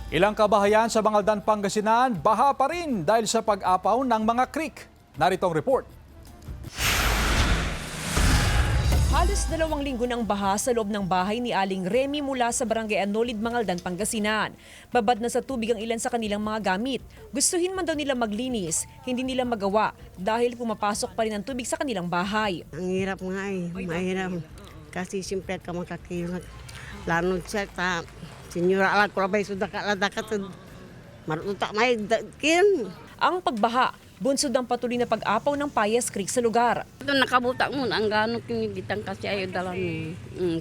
Ilang kabahayan sa Bangaldan, Pangasinan, baha pa rin dahil sa pag-apaw ng mga creek. Narito ang report. Halos 2 linggo ng baha sa loob ng bahay ni Aling Remy mula sa Barangay Anolid, Bangaldan, Pangasinan. Babad na sa tubig ang ilan sa kanilang mga gamit. Gustuhin man daw nila maglinis, hindi nila magawa dahil pumapasok pa rin ang tubig sa kanilang bahay. Ang hirap nga mahirap. Kasi siyempre ka makakilot. Lanod siya ta, senyora alat ko labay sudah ka marutak may kin. Ang pagbaha, bunsod ang patuloy na pag-apaw ng Payas Creek sa lugar. Ito nakabuta mo, ang gano'n kinigitang kasi ayaw dalang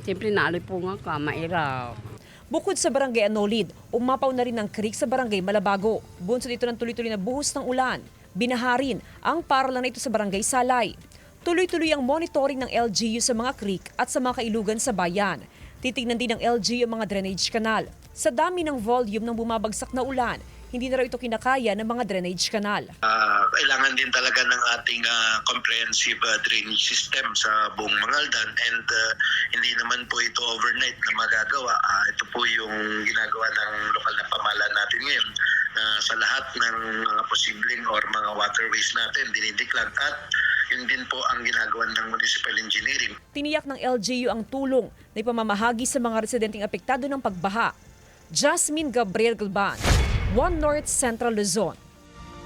siyempre naalipungan ka, mairap. Bukod sa Barangay Anolid, umapaw na rin ang creek sa Barangay Malabago. Bunsod ito ng tuloy-tuloy na buhos ng ulan. Binaharin ang paralan na ito sa Barangay Salay. Tuloy-tuloy ang monitoring ng LGU sa mga creek at sa mga kailugan sa bayan. Titignan din ng LGU ang mga drainage canal. Sa dami ng volume ng bumabagsak na ulan, hindi na raw ito kinakaya ng mga drainage canal. Kailangan din talaga ng ating comprehensive drainage system sa buong Bangaldan and hindi naman po ito overnight na magagawa. Ito po yung ginagawa ng lokal na pamahalaan natin ngayon na sa lahat ng mga posibleng or mga waterways natin dinidiklat at yun din po ang ginagawa ng municipal engineering. Tiniyak ng LGU ang tulong na ipamamahagi sa mga residenteng apektado ng pagbaha. Jasmine Gabriel Galban, One North Central Luzon.